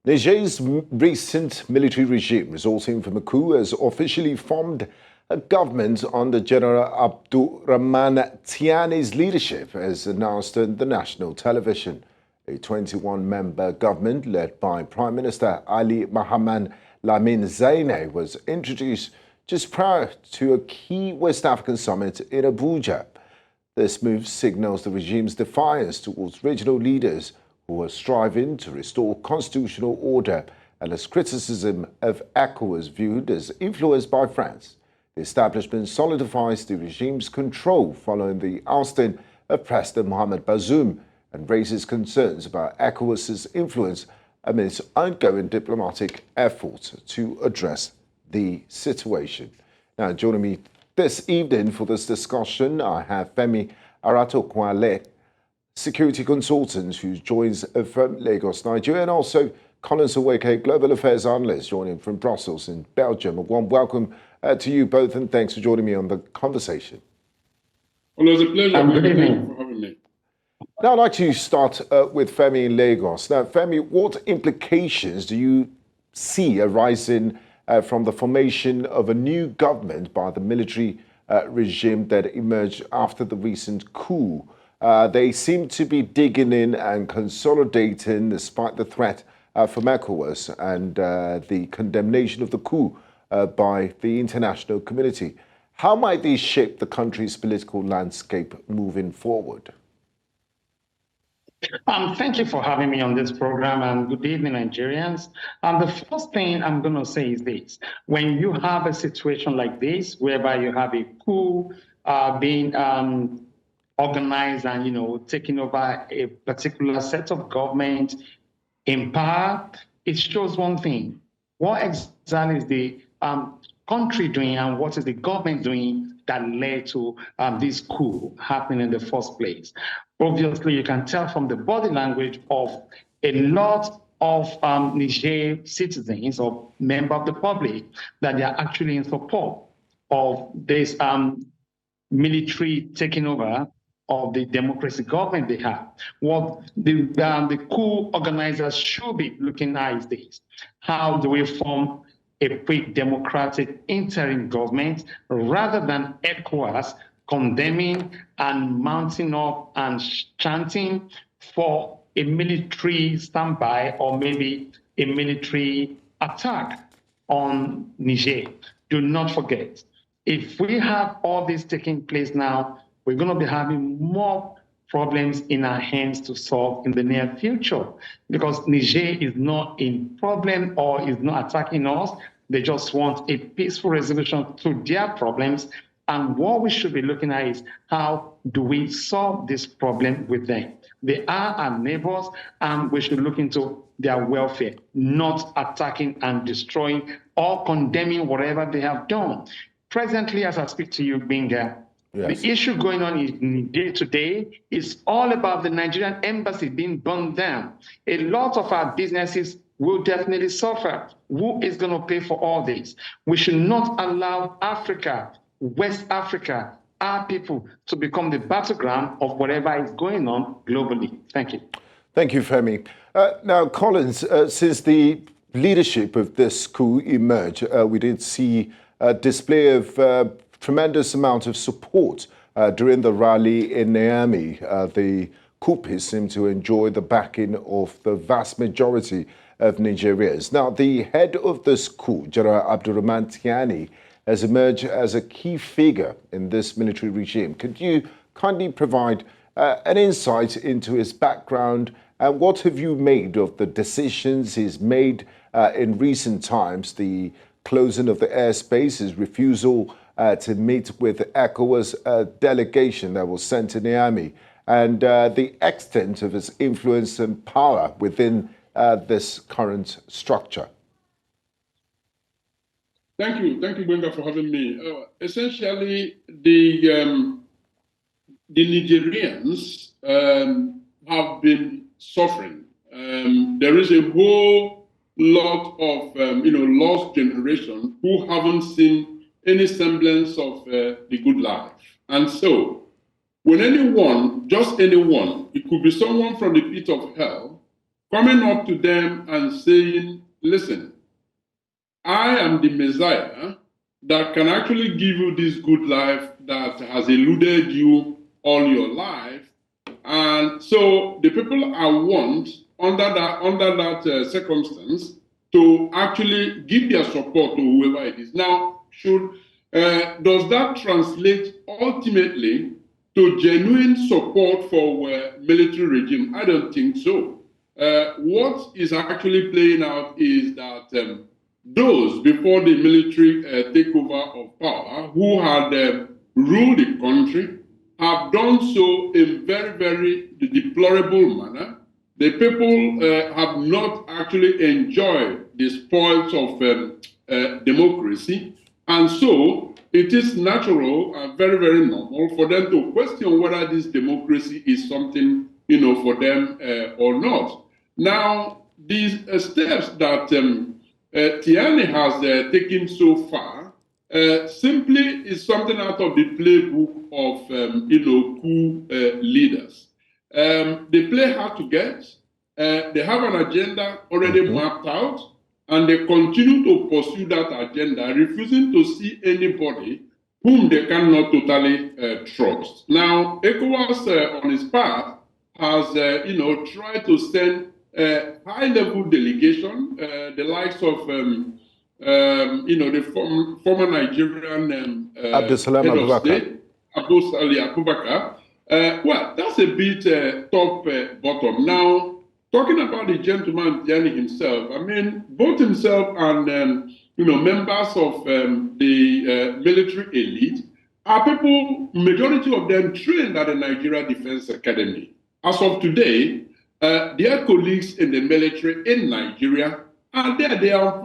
Niger's recent military regime, resulting from a coup, has officially formed a government under General Abdourahamane Tiani's leadership, as announced on the national television. A 21-member government led by Prime Minister Ali Mahaman Lamine Zeine was introduced just prior to a key West African summit in Abuja. This move signals the regime's defiance towards regional leaders who are striving to restore constitutional order, and as criticism of Ecowas viewed as influenced by France. The establishment solidifies the regime's control following the ousting of President Mohamed Bazoum and raises concerns about Ecowas's influence amidst ongoing diplomatic efforts to address the situation. Now, joining me this evening for this discussion, I have Femi Aratokwale, security consultant who joins from Lagos, Nigeria, and also Collins Oweke, global affairs analyst, joining from Brussels in Belgium. A warm welcome to you both, and thanks for joining me on the conversation. Well, it was a pleasure. Thank you for having me. Now, I'd like to start with Femi in Lagos. Now, Femi, what implications do you see arising from the formation of a new government by the military regime that emerged after the recent coup? They seem to be digging in and consolidating despite the threat from Ecowas and the condemnation of the coup by the international community. How might these shape the country's political landscape moving forward? Thank you for having me on this program, and good evening, Nigerians. The first thing I'm going to say is this. When you have a situation like this, whereby you have a coup being organized and, taking over a particular set of government in power, it shows one thing. What exactly is the country doing and what is the government doing that led to this coup happening in the first place? Obviously, you can tell from the body language of a lot of Niger citizens or members of the public that they are actually in support of this military taking over of the democracy government they have. What the coup organizers should be looking at is this. How do we form a quick democratic interim government rather than Ecowas condemning and mounting up and chanting for a military standby or maybe a military attack on Niger? Do not forget, if we have all this taking place now, we're going to be having more problems in our hands to solve in the near future, because Niger is not in problem or is not attacking us. They just want a peaceful resolution to their problems. And what we should be looking at is how do we solve this problem with them? They are our neighbors, and we should look into their welfare, not attacking and destroying or condemning whatever they have done. Presently, as I speak to you, Binga, yes, the issue going on in day to day is all about the Nigerian embassy being burned down. A lot of our businesses will definitely suffer. Who is going to pay for all this? We should not allow Africa, West Africa, our people to become the battleground of whatever is going on globally. Thank you. Thank you, Femi. Now, Collins, since the leadership of this coup emerged, we did see a display of tremendous amount of support during the rally in Niamey. The coupists seem to enjoy the backing of the vast majority of Nigerians. Now, the head of this coup, General Abdourahamane Tiani, has emerged as a key figure in this military regime. Could you kindly provide an insight into his background, and what have you made of the decisions he's made in recent times, the closing of the airspace, his refusal to meet with the Ecowas delegation that was sent to Niamey, and the extent of his influence and power within this current structure? Thank you, Brenda, for having me. Essentially, the Nigerians have been suffering. There is a whole lot of lost generation who haven't seen any semblance of the good life, and so when anyone, just anyone, it could be someone from the pit of hell, coming up to them and saying, listen, I am the Messiah that can actually give you this good life that has eluded you all your life. And so the people are warned under that circumstance to actually give their support to whoever it is. Now, does that translate ultimately to genuine support for military regime? I don't think so. What is actually playing out is that those before the military takeover of power who had ruled the country have done so in very, very deplorable manner. The people have not actually enjoyed the spoils of democracy. And so it is natural and very, very normal for them to question whether this democracy is something, for them or not. Now, these steps that Tiani has taken so far simply is something out of the playbook of, coup leaders. They play hard to get. They have an agenda already mapped out, and they continue to pursue that agenda, refusing to see anybody whom they cannot totally trust. Now, Ecowas on its part has, tried to send a high-level delegation, the likes of, the former Nigerian head of state, Abubakar. Well, that's a bit top-bottom. Now, talking about the gentleman Tiani himself, I mean, both himself and members of the military elite are people, majority of them trained at the Nigeria Defense Academy. As of today, their colleagues in the military in Nigeria are there. They are on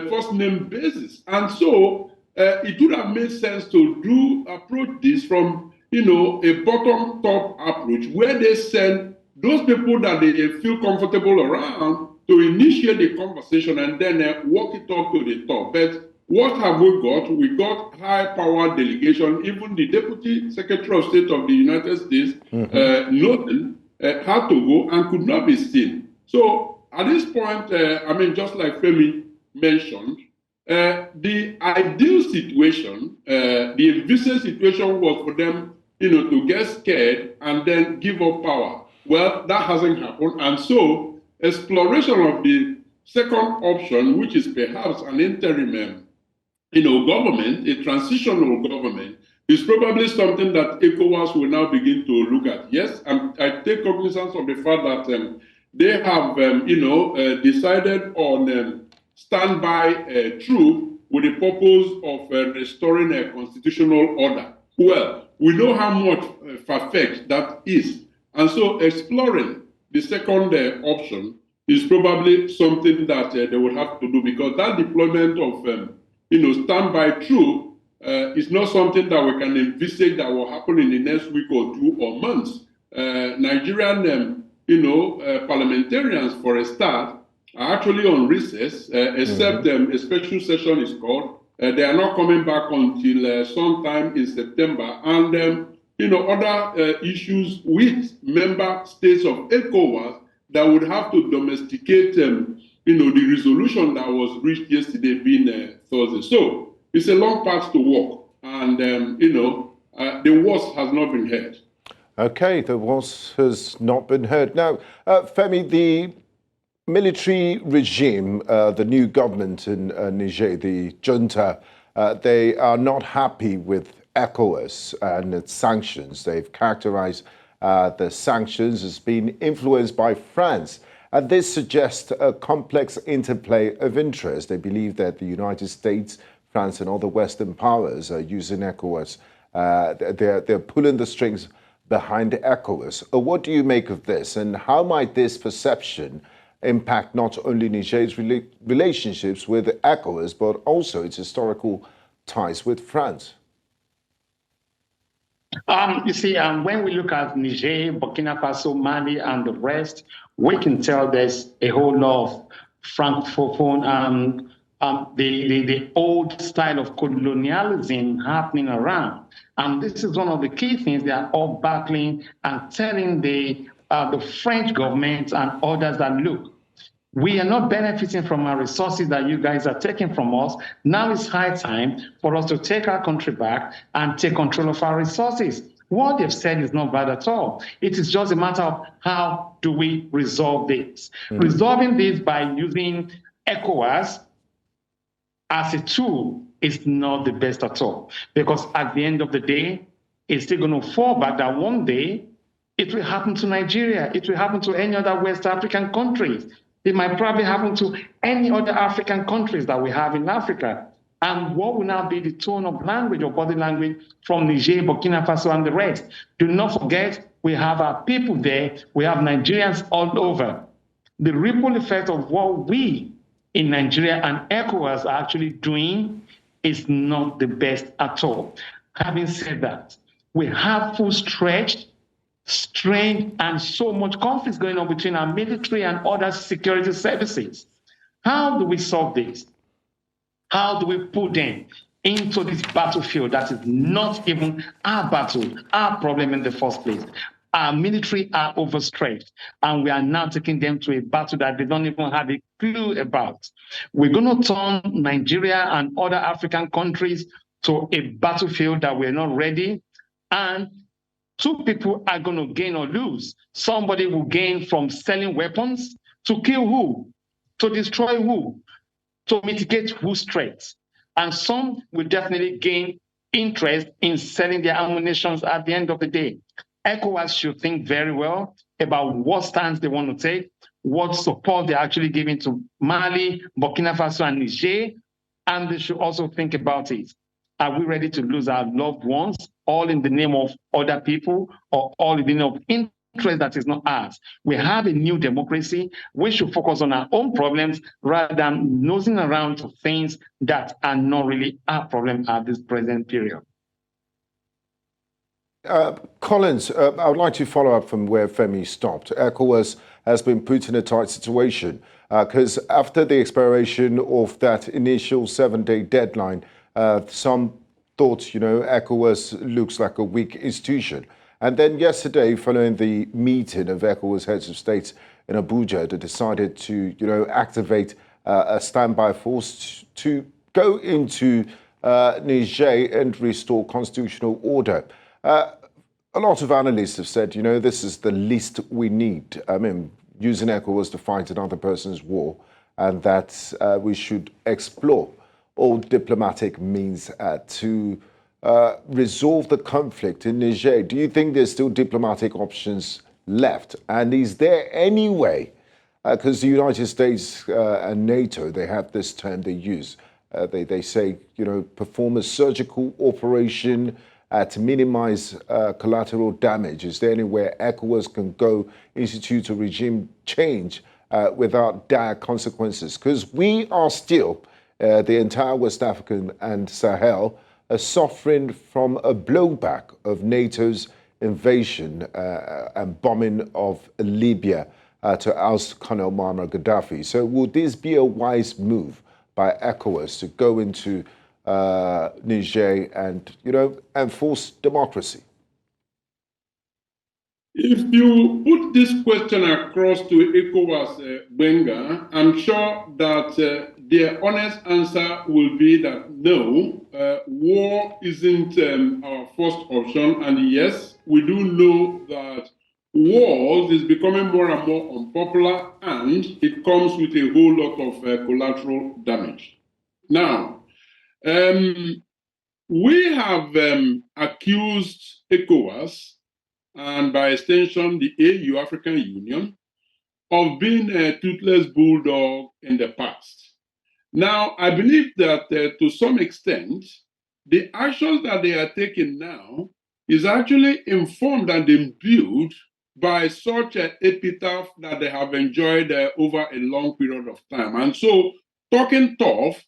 first name basis, and so it would have made sense to approach this from a bottom top approach where they send those people that they feel comfortable around to initiate the conversation and then walk it up to the top. But what have we got? We got high-powered delegation. Even the Deputy Secretary of State of the United States, Norton, had to go and could not be seen. So at this point, just like Femi mentioned, the ideal situation, the envisaged situation was for them, to get scared and then give up power. Well, that hasn't happened. And so exploration of the second option, which is perhaps an interim, government, a transitional government, is probably something that ECOWAS will now begin to look at. Yes, I take cognizance of the fact that they have, decided on standby troop with the purpose of restoring a constitutional order. Well, we know how much far-fetched that is. And so exploring the second option is probably something that they will have to do, because that deployment of, standby troop is not something that we can envisage that will happen in the next week or 2 or months. Nigerian, parliamentarians, for a start, are actually on recess, except a special session is called. They are not coming back until sometime in September. And, other issues with member states of ECOWAS that would have to domesticate, the resolution that was reached yesterday being Thursday. So it's a long path to walk. And, the worst has not been heard. Okay, the worst has not been heard. Now, Femi, the military regime, the new government in Niger, the junta, they are not happy with ECOWAS and its sanctions. They've characterized the sanctions as being influenced by France. And this suggests a complex interplay of interest. They believe that the United States, France, and other Western powers are using ECOWAS. They're pulling the strings behind ECOWAS. What do you make of this? And how might this perception impact not only Niger's relationships with ECOWAS, but also its historical ties with France? You see, when we look at Niger, Burkina Faso, Mali, and the rest, we can tell there's a whole lot of Francophone, the old style of colonialism happening around. And this is one of the key things they are all battling and telling the the French government and others that look, we are not benefiting from our resources that you guys are taking from us. Now it's high time for us to take our country back and take control of our resources. What they've said is not bad at all. It is just a matter of how do we resolve this. Resolving this by using ECOWAS as a tool is not the best at all. Because at the end of the day, it's still going to fall back that one day it will happen to Nigeria. It will happen to any other West African countries. It might probably happen to any other African countries that we have in Africa. And what will now be the tone of language or body language from Niger, Burkina Faso, and the rest? Do not forget, we have our people there. We have Nigerians all over. The ripple effect of what we in Nigeria and ECOWAS are actually doing is not the best at all. Having said that, we have full-stretched, strained, and so much conflict going on between our military and other security services. How do we solve this? How do we put them into this battlefield that is not even our battle, our problem in the first place? Our military are overstretched, and we are now taking them to a battle that they don't even have a clue about. We're going to turn Nigeria and other African countries to a battlefield that we're not ready, and two people are going to gain or lose. Somebody will gain from selling weapons to kill who? To destroy who? To mitigate whose threats. And some will definitely gain interest in selling their ammunition at the end of the day. ECOWAS should think very well about what stance they want to take, what support they're actually giving to Mali, Burkina Faso, and Niger, and they should also think about it. Are we ready to lose our loved ones, all in the name of other people, or all in the name of interest that is not ours? We have a new democracy. We should focus on our own problems rather than nosing around to things that are not really our problem at this present period. Collins, I would like to follow up from where Femi stopped. ECOWAS has been put in a tight situation because after the expiration of that initial 7-day deadline, some thought, ECOWAS looks like a weak institution. And then yesterday, following the meeting of ECOWAS heads of states in Abuja, they decided to, activate a standby force to go into Niger and restore constitutional order. A lot of analysts have said, this is the least we need. I mean, using ECOWAS to fight another person's war, and that we should explore all diplomatic means to resolve the conflict in Niger. Do you think there's still diplomatic options left? And is there any way, because the United States and NATO, they have this term they use, they say, perform a surgical operation to minimize collateral damage. Is there anywhere ECOWAS can go institute a regime change without dire consequences? Because we are still, the entire West African and Sahel, are suffering from a blowback of NATO's invasion and bombing of Libya to oust Colonel Muammar Gaddafi. So would this be a wise move by ECOWAS to go into Niger and, enforce democracy? If you put this question across to ECOWAS, Benga, I'm sure that their honest answer will be that no, war isn't our first option. And yes, we do know that wars is becoming more and more unpopular, and it comes with a whole lot of collateral damage. Now, we have accused ECOWAS, and by extension the AU, African Union, of being a toothless bulldog in the past. Now, I believe that to some extent, the actions that they are taking now is actually informed and imbued by such an epitaph that they have enjoyed over a long period of time. And so talking tough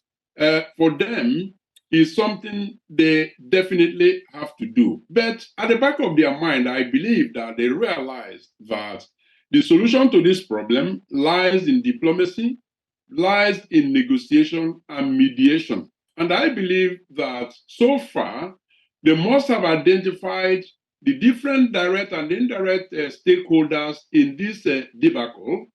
for them is something they definitely have to do. But at the back of their mind, I believe that they realize that the solution to this problem lies in diplomacy, lies in negotiation and mediation. And I believe that so far, they must have identified the different direct and indirect stakeholders in this debacle.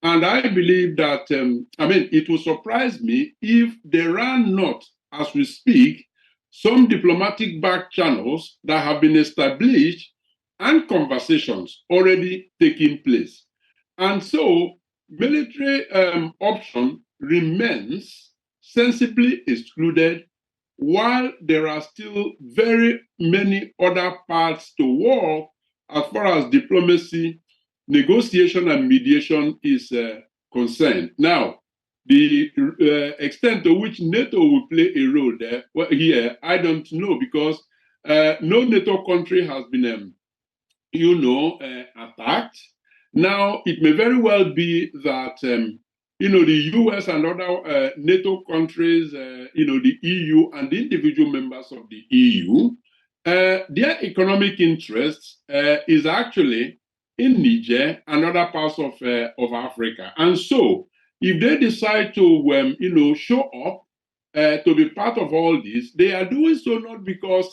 And I believe that, it will surprise me if there are not, as we speak, some diplomatic back channels that have been established and conversations already taking place. And so military option remains sensibly excluded, while there are still very many other paths to work as far as diplomacy, negotiation, and mediation is concerned. Now, the extent to which NATO will play a role there, here, I don't know, because no NATO country has been, attacked. Now, it may very well be that, the US and other NATO countries, the EU and the individual members of the EU, their economic interest is actually in Niger and other parts of Africa. And so, if they decide to, show up to be part of all this, they are doing so not because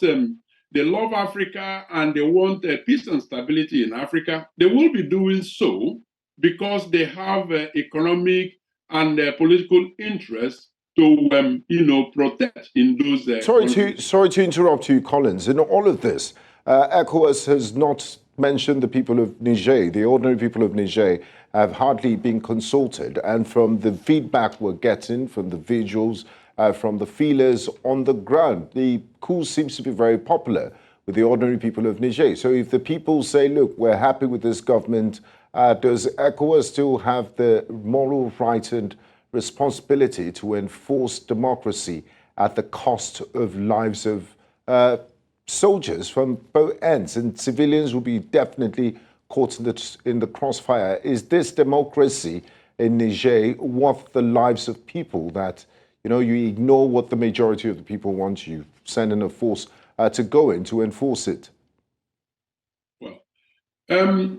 they love Africa and they want peace and stability in Africa. They will be doing so because they have economic and political interests to, protect in those. Sorry to interrupt you, Collins. In all of this, Ecowas has not mentioned the people of Niger. The ordinary people of Niger have hardly been consulted. And from the feedback we're getting, from the visuals, from the feelers on the ground, the coup seems to be very popular with the ordinary people of Niger. So if the people say, look, we're happy with this government, does ECOWAS still have the moral right and responsibility to enforce democracy at the cost of lives of soldiers from both ends? And civilians will be definitely caught in the crossfire. Is this democracy in Niger worth the lives of people that, you ignore what the majority of the people want, you send in a force to go in to enforce it? Well,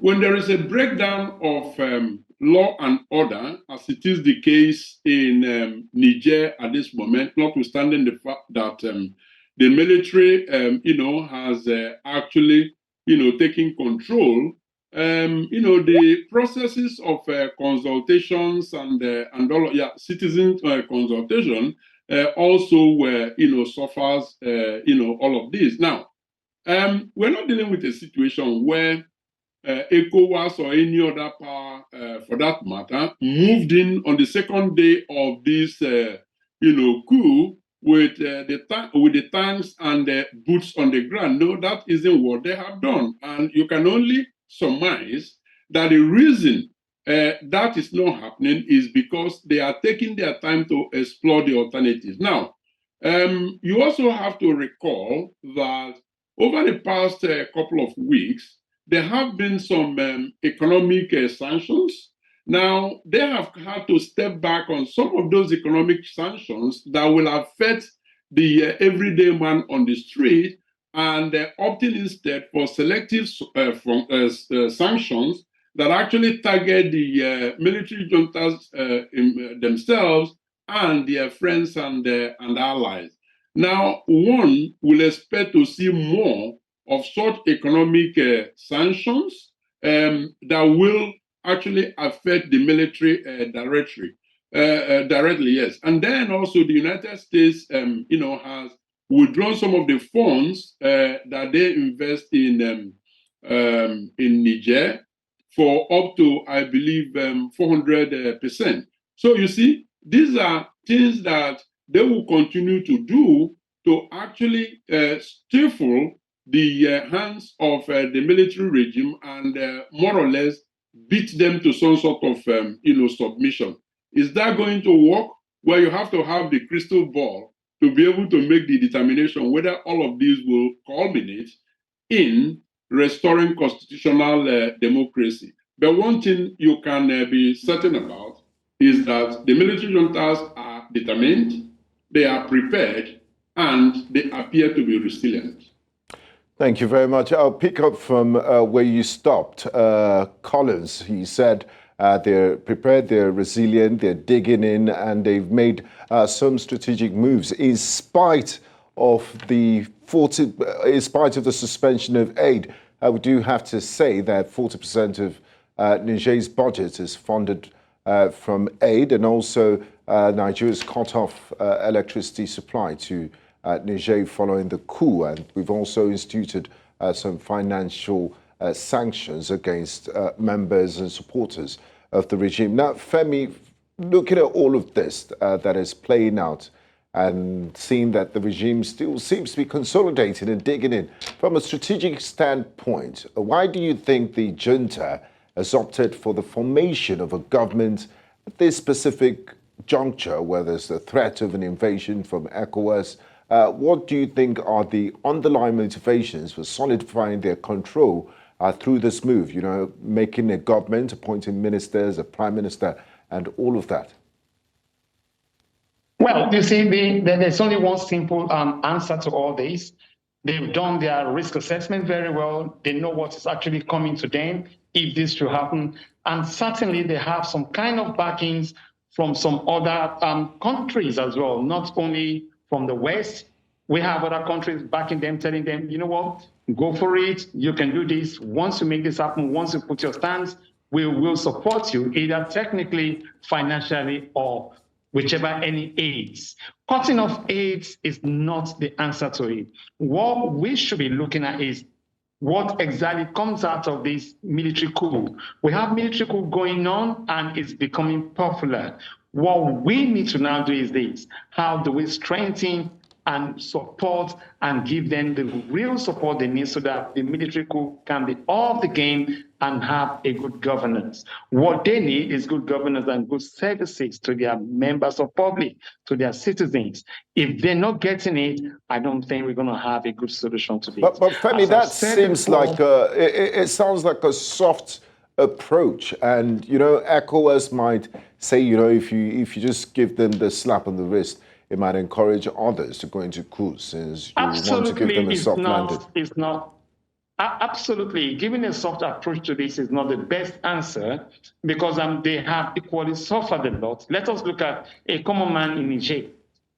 when there is a breakdown of law and order, as it is the case in Niger at this moment, notwithstanding the fact that the military, has actually, taken control, the processes of consultations and all, citizen consultation also, suffers, all of this. Now, we're not dealing with a situation where ECOWAS or any other power, for that matter, moved in on the second day of this, coup with the tanks and the boots on the ground. No, that isn't what they have done. And you can only surmise that the reason that is not happening is because they are taking their time to explore the alternatives. Now, you also have to recall that over the past couple of weeks, there have been some economic sanctions. Now, they have had to step back on some of those economic sanctions that will affect the everyday man on the street, and opting instead for selective sanctions that actually target the military juntas themselves and their friends and allies. Now, one will expect to see more of such economic sanctions that will actually affect the military directly, yes. And then also the United States, has withdrawn some of the funds that they invest in Niger for up to, I believe, 400%. So you see, these are things that they will continue to do to actually stifle the hands of the military regime and more or less beat them to some sort of, submission. Is that going to work? Well, you have to have the crystal ball to be able to make the determination whether all of these will culminate in restoring constitutional democracy. But one thing you can be certain about is that the military juntas are determined, they are prepared, and they appear to be resilient. Thank you very much. I'll pick up from where you stopped. Collins, he said they're prepared, they're resilient, they're digging in, and they've made some strategic moves in spite of the suspension of aid. we do have to say that 40% of Niger's budget is funded from aid, and also Nigeria's cut off electricity supply to Niger following the coup, and we've also instituted some financial sanctions against members and supporters of the regime. Now, Femi, looking at all of this that is playing out and seeing that the regime still seems to be consolidating and digging in, from a strategic standpoint, why do you think the junta has opted for the formation of a government at this specific juncture where there's the threat of an invasion from Ecowas? What do you think are the underlying motivations for solidifying their control through this move, you know, making a government, appointing ministers, a prime minister, and all of that? Well, you see, there's only one simple answer to all this. They've done their risk assessment very well. They know what is actually coming to them if this should happen. And certainly they have some kind of backings from some other countries as well, not only from the West. We have other countries backing them, telling them, you know what, go for it. You can do this. Once you make this happen, once you put your stance, we will support you, either technically, financially, or whichever any aids. Cutting off aids is not the answer to it. What we should be looking at is what exactly comes out of this military coup. We have military coup going on and it's becoming popular. What we need to now do is this: how do we strengthen and support and give them the real support they need so that the military coup can be off the game and have a good governance. What they need is good governance and good services to their members of public, to their citizens. If they're not getting it, I don't think we're going to have a good solution to this. But Femi, that seems like it sounds like a soft approach, and you know, ECOWAS might say, you know, if you just give them the slap on the wrist, it might encourage others to go into coups, since you want to give them a soft landing. It's not. Absolutely. Giving a soft approach to this is not the best answer, because they have equally suffered a lot. Let us look at a common man in Niger.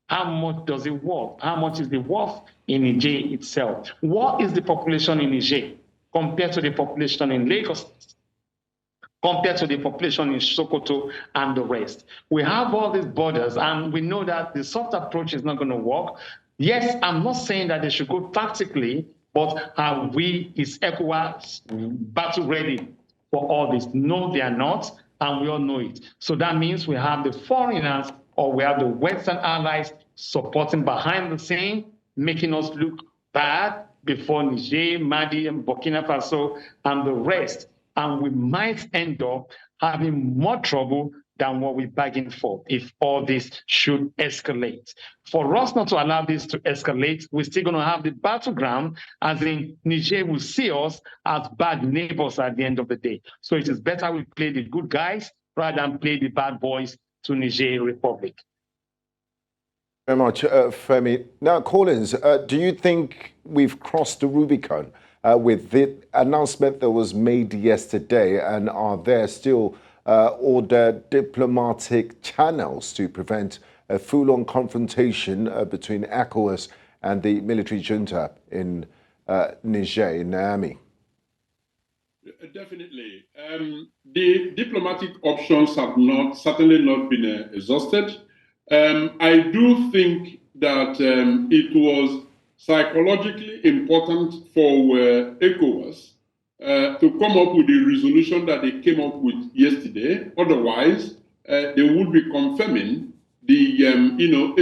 How much does it worth? How much is the worth in Niger itself? What is the population in Niger compared to the population in Lagos, compared to the population in Sokoto and the rest? We have all these borders, and we know that the soft approach is not going to work. Yes, I'm not saying that they should go tactically, but is ECOWAS battle ready for all this? No, they are not, and we all know it. So that means we have the foreigners, or we have the Western allies supporting behind the scene, making us look bad before Niger, Mali, and Burkina Faso, and the rest. And we might end up having more trouble than what we bargained for if all this should escalate. For us not to allow this to escalate, we're still going to have the battleground, as in Niger will see us as bad neighbors at the end of the day. So it is better we play the good guys rather than play the bad boys to Niger Republic. Very much, Femi. Now, Collins, do you think we've crossed the Rubicon with the announcement that was made yesterday, and are there still other diplomatic channels to prevent a full-on confrontation between ECOWAS and the military junta in Niger, in Niamey? Definitely. The diplomatic options have certainly not been exhausted. I do think that it was psychologically important for ECOWAS to come up with the resolution that they came up with yesterday. Otherwise, they would be confirming the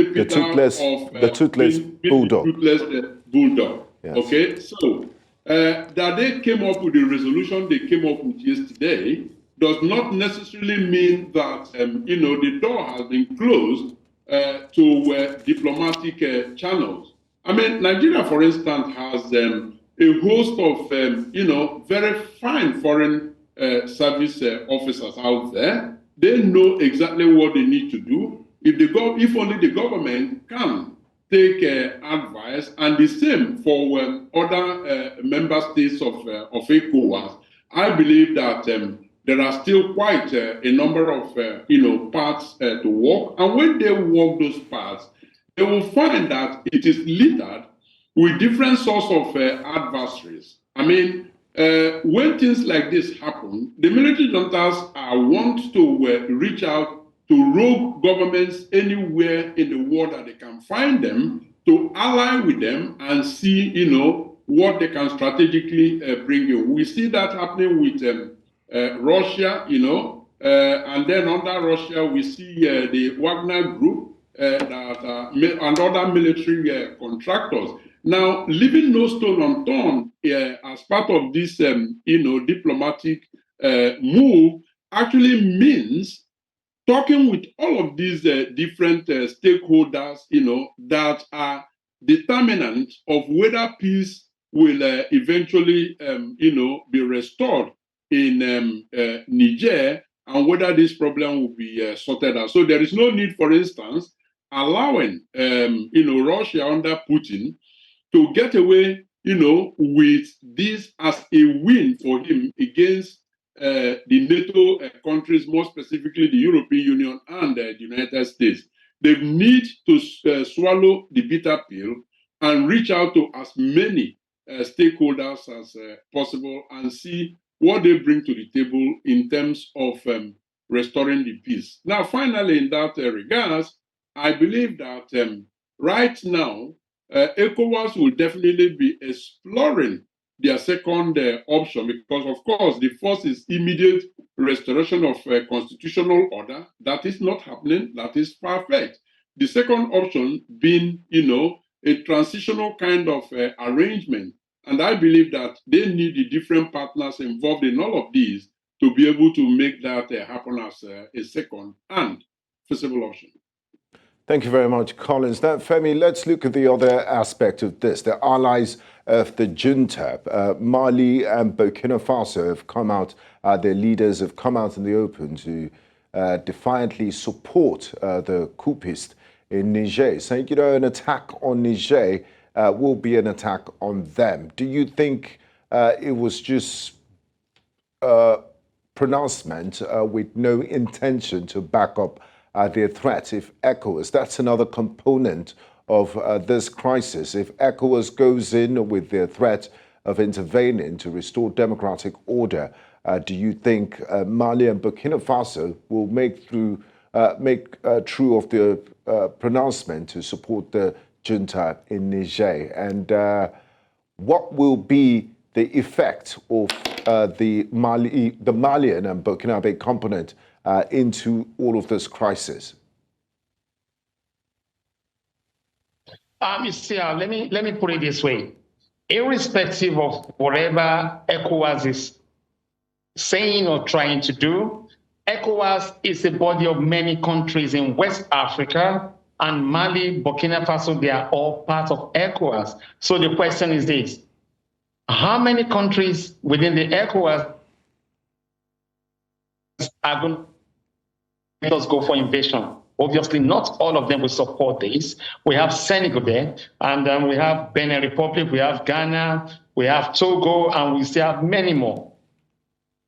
the toothless bulldog. Yes. Okay, so that they came up with the resolution they came up with yesterday does not necessarily mean that the door has been closed to diplomatic channels. I mean, Nigeria, for instance, has a host of very fine foreign service officers out there. They know exactly what they need to do. If only the government can take advice, and the same for other member states of ECOWAS. I believe that there are still quite a number of parts to work, and when they work those parts, they will find that it is littered with different sorts of adversaries. I mean, when things like this happen, the military juntas want to reach out to rogue governments anywhere in the world that they can find them, to ally with them and see, what they can strategically bring in. We see that happening with Russia, and then under Russia, we see the Wagner Group and other military contractors. Now, leaving no stone unturned as part of this, diplomatic move actually means talking with all of these different stakeholders, that are determinant of whether peace will eventually, be restored in Niger, and whether this problem will be sorted out. So there is no need, for instance, allowing, Russia under Putin to get away, with this as a win for him against the NATO countries, more specifically the European Union and the United States. They need to swallow the bitter pill and reach out to as many stakeholders as possible and see what they bring to the table in terms of restoring the peace. Now, finally, in that regards, I believe that right now, Ecowas will definitely be exploring their second option, because, of course, the first is immediate restoration of constitutional order. That is not happening. That is far-fetched. The second option being, a transitional kind of arrangement. And I believe that they need the different partners involved in all of these to be able to make that happen as a second and feasible option. Thank you very much, Collins. Now, Femi, let's look at the other aspect of this. The allies of the junta, Mali and Burkina Faso, have come out, their leaders have come out in the open to defiantly support the coupists in Niger, saying, an attack on Niger will be an attack on them. Do you think it was just a pronouncement with no intention to back up their threat? If Ecowas, that's another component of this crisis. If Ecowas goes in with their threat of intervening to restore democratic order, do you think Mali and Burkina Faso will make true of the pronouncement to support the junta in Niger? And what will be the effect of the Malian and Burkinabe component into all of this crisis? You see, let me put it this way. Irrespective of whatever ECOWAS is saying or trying to do, ECOWAS is a body of many countries in West Africa, and Mali, Burkina Faso, they are all part of ECOWAS. So the question is this: how many countries within the ECOWAS are going to let us go for invasion? Obviously, not all of them will support this. We have Senegal there, and we have Benin Republic, we have Ghana, we have Togo, and we still have many more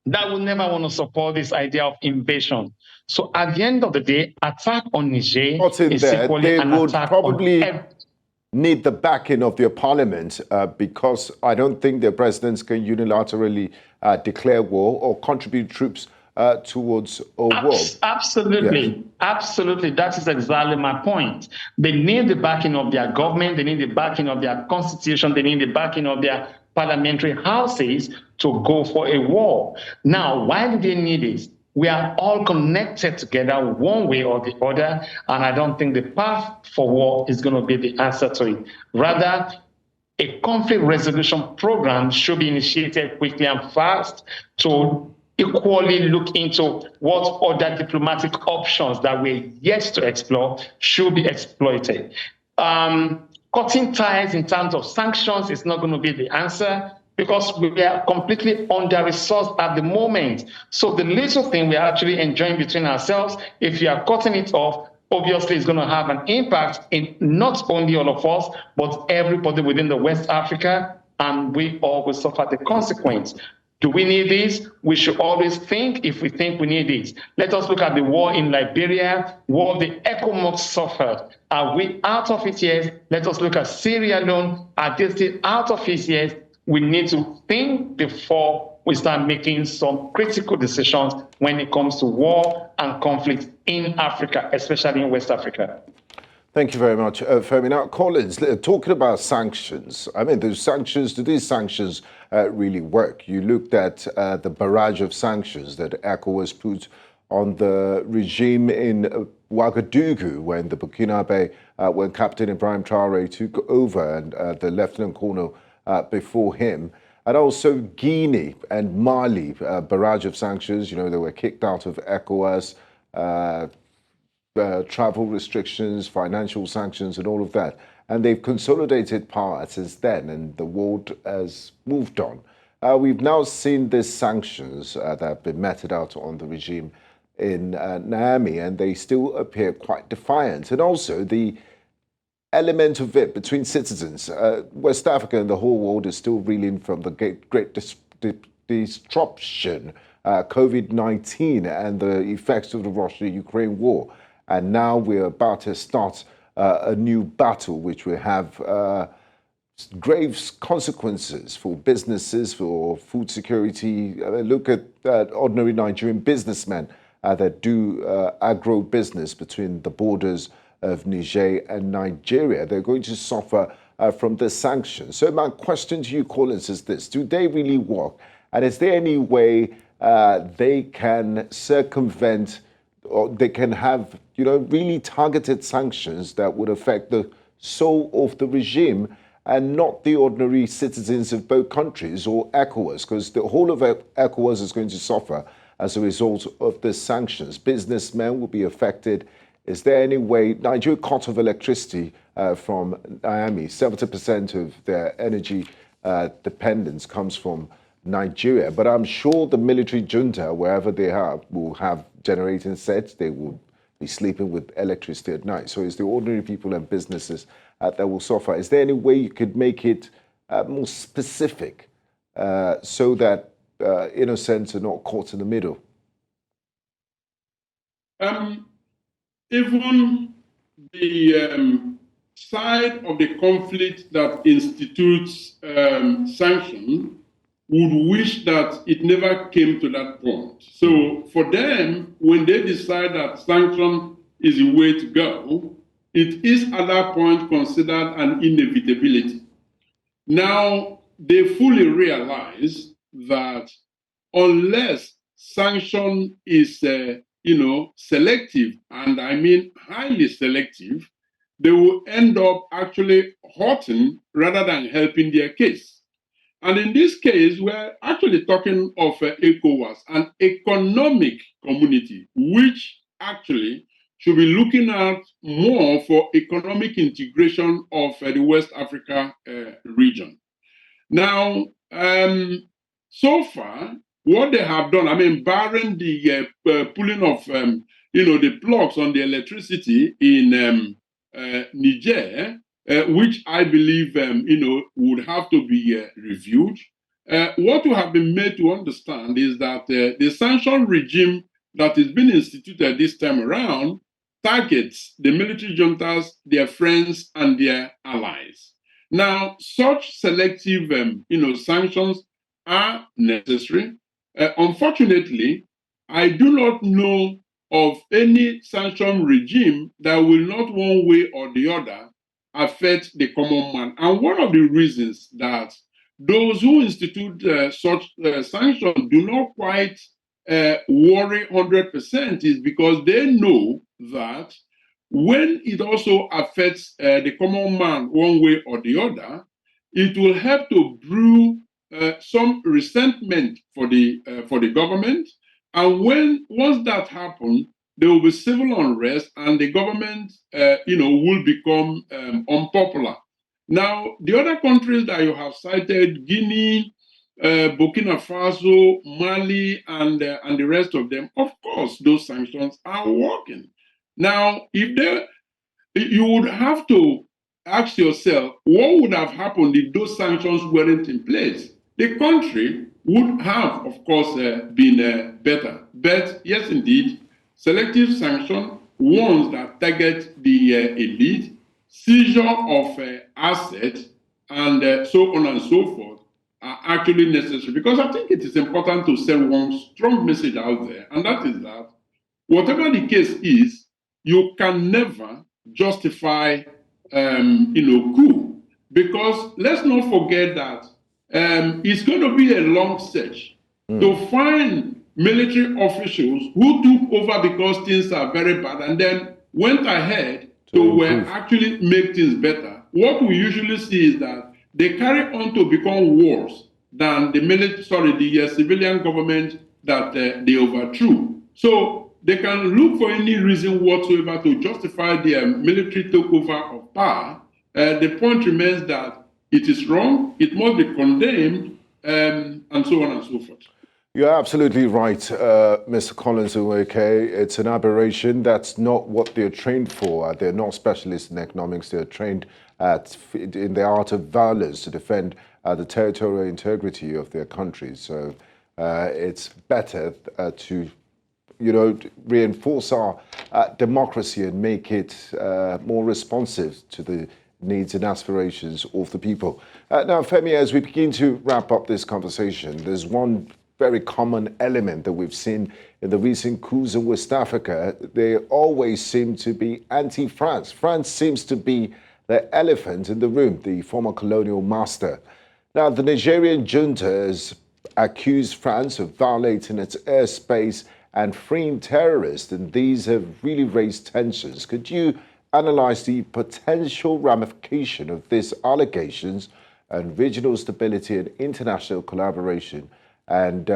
that will never want to support this idea of invasion. So at the end of the day, attack on Niger is equally an attack on need the backing of their parliament because I don't think their presidents can unilaterally declare war or contribute troops towards a war. Absolutely. Yes. Absolutely. That is exactly my point. They need the backing of their government. They need the backing of their constitution. They need the backing of their parliamentary houses to go for a war. Now, why do they need this? We are all connected together one way or the other, and I don't think the path for war is going to be the answer to it. Rather, a conflict resolution program should be initiated quickly and fast to equally look into what other diplomatic options that we're yet to explore should be exploited. Cutting ties in terms of sanctions is not going to be the answer because we are completely under-resourced at the moment. So the little thing we are actually enjoying between ourselves, if you are cutting it off, obviously it's going to have an impact in not only all of us, but everybody within the West Africa, and we all will suffer the consequence. Do we need this? We should always think if we think we need this. Let us look at the war in Liberia, war the Ecowas suffered. Are we out of it yet? Let us look at Syria alone. Are they still out of it yet? we need to think before we start making some critical decisions when it comes to war and conflict in Africa, especially in West Africa. Thank you very much, Femi. Now, Collins, talking about sanctions, I mean, do these sanctions really work? You looked at the barrage of sanctions that ECOWAS put on the regime in Ouagadougou when the Burkina when Captain Ibrahim Traoré took over and the Lieutenant Colonel before him. And also Guinea and Mali, barrage of sanctions. You know, they were kicked out of ECOWAS, travel restrictions, financial sanctions, and all of that. And they've consolidated power since then, and the world has moved on. We've now seen these sanctions that have been meted out on the regime in Niamey, and they still appear quite defiant. And also the element of it between citizens. West Africa and the whole world is still reeling from the great disruption, COVID-19 and the effects of the Russia-Ukraine war. And now we're about to start a new battle, which will have grave consequences for businesses, for food security. Look at ordinary Nigerian businessmen that do agro business between the borders of Niger and Nigeria. They're going to suffer from the sanctions. So my question to you, Collins, is this: do they really work? And is there any way they can circumvent, or they can have, you know, really targeted sanctions that would affect the soul of the regime and not the ordinary citizens of both countries or ECOWAS? Because the whole of ECOWAS is going to suffer as a result of the sanctions. Businessmen will be affected. Is there any way? Nigeria cut off electricity from Niamey. 70% of their energy dependence comes from Nigeria. But I'm sure the military junta, wherever they are, will have generating sets. They will be sleeping with electricity at night. So it's the ordinary people and businesses that will suffer. Is there any way you could make it more specific so that innocents are not caught in the middle? Even the side of the conflict that institutes sanction would wish that it never came to that point. So for them, when they decide that sanction is the way to go, it is at that point considered an inevitability. Now, they fully realize that unless sanction is selective, and I mean highly selective, they will end up actually hurting rather than helping their case. And in this case, we're actually talking of ECOWAS, an economic community, which actually should be looking at more for economic integration of the West Africa region. Now, so far, what they have done, I mean, barring the pulling of, the plugs on the electricity in Niger, which I believe, would have to be reviewed. What we have been made to understand is that the sanction regime that is being instituted this time around targets the military juntas, their friends, and their allies. Now, such selective, sanctions are necessary. Unfortunately, I do not know of any sanction regime that will not one way or the other affect the common man. And one of the reasons that those who institute such sanctions do not quite worry 100% is because they know that when it also affects the common man one way or the other, it will help to brew some resentment for the government. And once that happens, there will be civil unrest, and the government, will become unpopular. Now, the other countries that you have cited, Guinea, Burkina Faso, Mali, and the rest of them, of course, those sanctions are working. Now, you would have to ask yourself, what would have happened if those sanctions weren't in place? The country would have, of course, been better. But yes, indeed, selective sanction, ones that target the elite, seizure of assets, and so on and so forth, are actually necessary, because I think it is important to send one strong message out there, and that is that whatever the case is, you can never justify, coup, because let's not forget that it's going to be a long search to find military officials who took over because things are very bad and then went ahead to actually make things better. What we usually see is that they carry on to become worse than the civilian government that they overthrew. So they can look for any reason whatsoever to justify their military takeover of power. The point remains that it is wrong, it must be condemned, and so on and so forth. You're absolutely right, Mr. Collins Nweke. It's an aberration. That's not what they're trained for. They're not specialists in economics. They're trained in the art of violence to defend the territorial integrity of their country. So it's better to, reinforce our democracy and make it more responsive to the needs and aspirations of the people. Now, Femi, as we begin to wrap up this conversation, there's one very common element that we've seen in the recent coups in West Africa. They always seem to be anti-France. France seems to be the elephant in the room, the former colonial master. Now, the Nigerian junta has accused France of violating its airspace and freeing terrorists, and these have really raised tensions. Could you analyze the potential ramification of these allegations and regional stability and international collaboration, and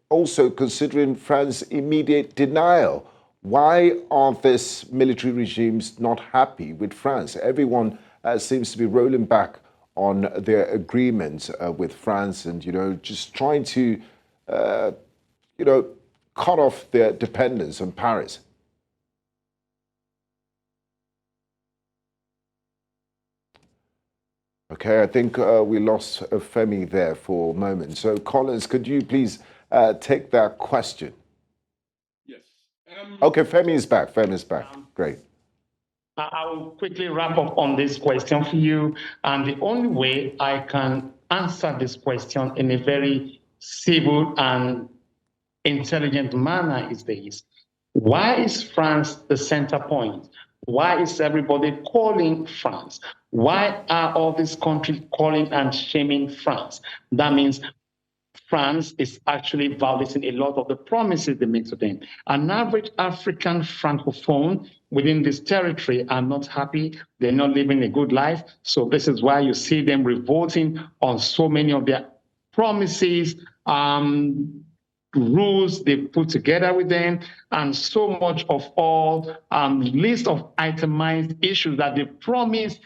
also considering France's immediate denial? Why are these military regimes not happy with France? Everyone seems to be rolling back on their agreements with France and, just trying to, cut off their dependence on Paris. Okay, I think we lost Femi there for a moment. So, Collins, could you please take that question? Yes. Okay, Femi is back. Femi is back. Great. I will quickly wrap up on this question for you. And the only way I can answer this question in a very civil and intelligent manner is this. Why is France the center point? Why is everybody calling France? Why are all these countries calling and shaming France? That means France is actually violating a lot of the promises they make to them. An average African francophone within this territory are not happy. They're not living a good life. So this is why you see them revolting on so many of their promises, rules they put together with them, and so much of all list of itemized issues that they promised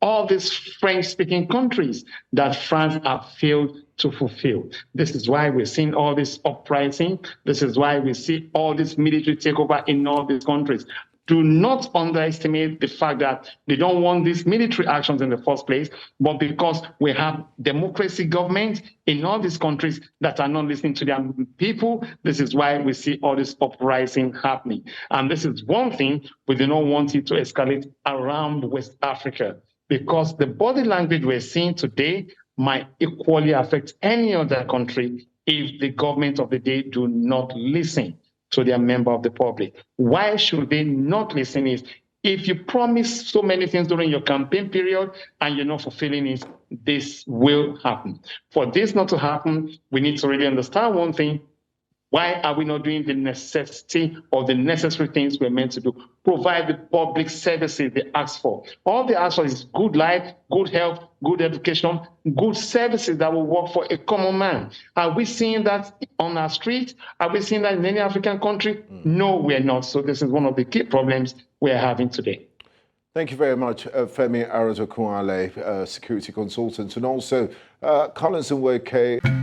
all these French-speaking countries that France have failed to fulfill. This is why we're seeing all this uprising. This is why we see all this military takeover in all these countries. Do not underestimate the fact that they don't want these military actions in the first place, but because we have democracy governments in all these countries that are not listening to their people, this is why we see all this uprising happening. And this is one thing we do not want it to escalate around West Africa, because the body language we're seeing today might equally affect any other country if the government of the day do not listen to their member of the public. Why should they not listen? Is if you promise so many things during your campaign period and you're not fulfilling it, this will happen. For this not to happen, we need to really understand one thing. Why are we not doing the necessity or the necessary things we're meant to do? Provide the public services they ask for. All they ask for is good life, good health, good education, good services that will work for a common man. Are we seeing that on our street? Are we seeing that in any African country? No, we're not. So this is one of the key problems we're having today. Thank you very much, Femi Arazokunale, security consultant, and also Collins Nweke.